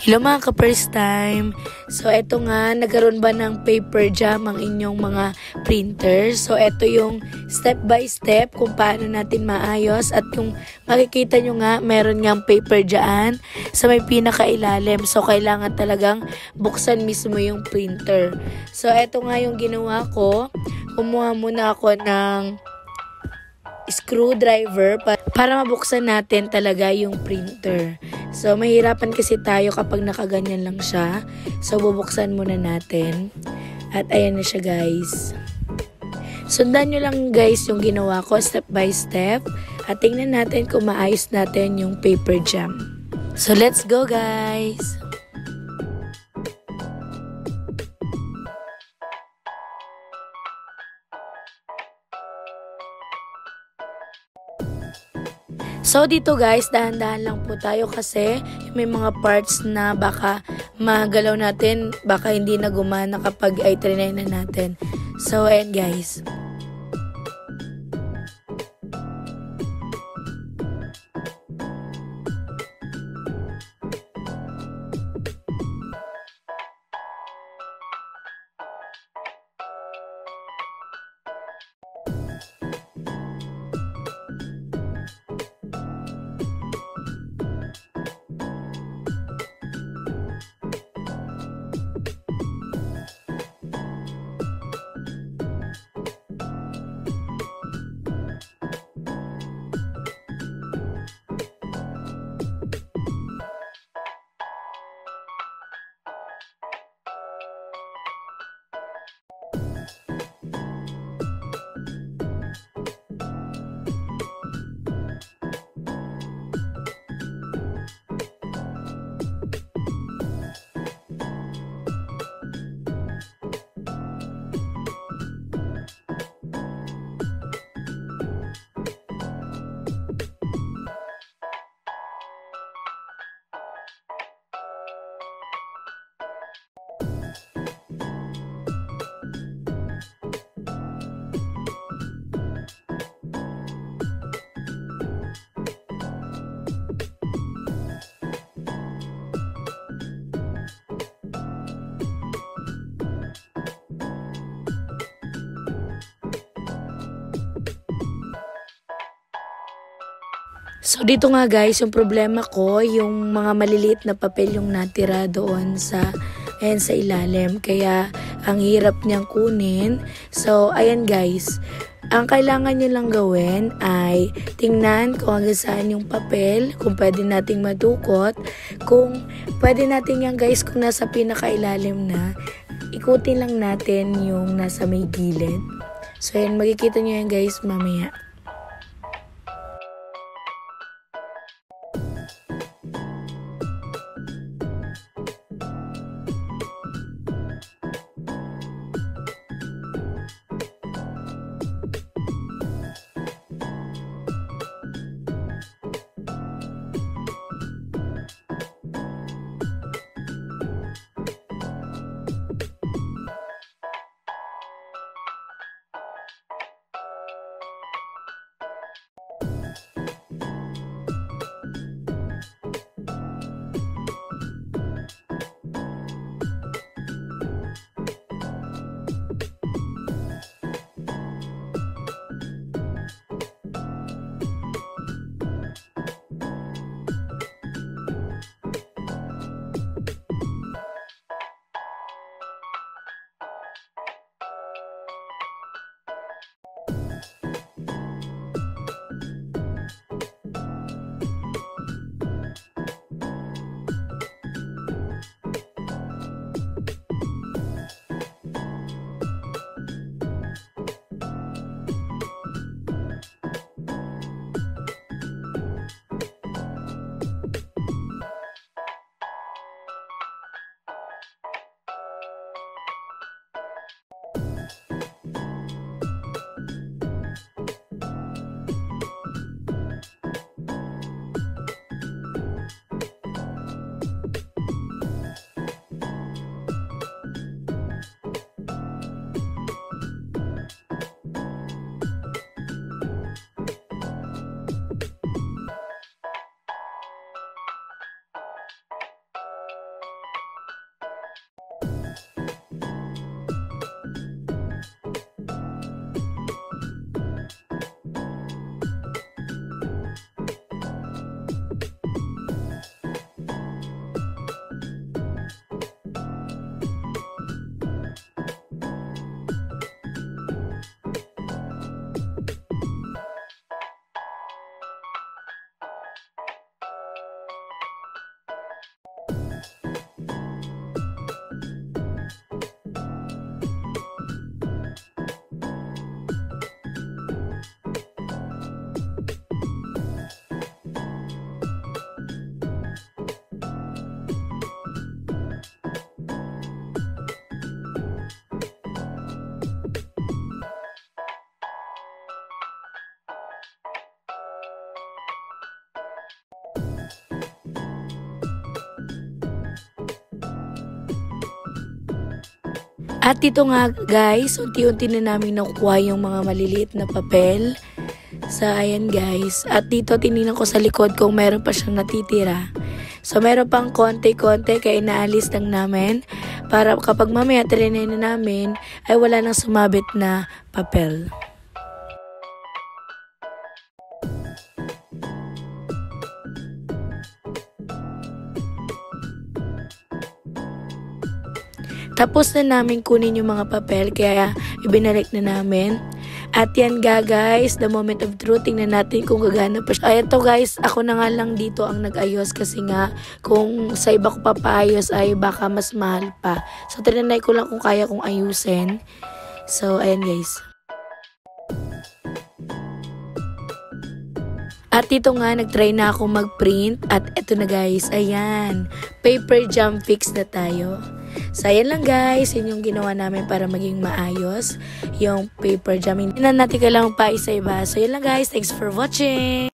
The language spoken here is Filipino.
Hello mga ka-first time. So eto nga, nagkaroon ba ng paper jam ang inyong mga printer? So eto yung step by step kung paano natin maayos. At kung makikita nyo nga, meron nga paper dyan sa may pinakailalim. So kailangan talagang buksan mismo yung printer. So eto nga yung ginawa ko. Kumuha muna ako ng screwdriver para mabuksan natin talaga yung printer. So, mahirapan kasi tayo kapag nakaganyan lang siya. So, bubuksan muna natin. At ayan na siya, guys. Sundan nyo lang, guys, yung ginawa ko step by step. At tingnan natin kung maayos natin yung paper jam. So, let's go, guys! So dito guys, dahan-dahan lang po tayo kasi may mga parts na baka magalaw natin, baka hindi na gumana kapag ay trinay na natin. So ayan guys. So dito nga guys, yung problema ko, yung mga maliliit na papel yung natira doon sa ilalim. Kaya ang hirap niyang kunin. So ayan guys, ang kailangan nyo lang gawin ay tingnan kung hanggang saan yung papel, kung pwede nating madukot. Kung pwede natin yan guys, kung nasa pinakailalim na, ikutin lang natin yung nasa may gilid. So ayan, makikita nyo yan guys mamaya. At dito nga guys, unti-unti na namin nakukuha yung mga maliliit na papel. So ayan guys, at dito tinignan ko sa likod kung meron pa siyang natitira. So meron pang konti-konti kaya inaalis lang namin para kapag mamaya trinay na namin ay wala nang sumabit na papel. Tapos na namin kunin yung mga papel kaya ibinalik na namin. At yan guys, the moment of truth, tingnan natin kung gagana pa siya. Ayan to guys, ako na nga lang dito ang nag-ayos kasi nga kung sa iba ko papaayos ay baka mas mahal pa. So trinay ko lang kung kaya kong ayusin. So ayan guys. At dito nga, nag-try na ako mag-print. At eto na guys, ayan. Paper jam fix na tayo. So ayan lang guys, yun yung ginawa namin para maging maayos yung paper jam. Hindi na natin kailangang pa isa-iba. So ayan lang guys, thanks for watching!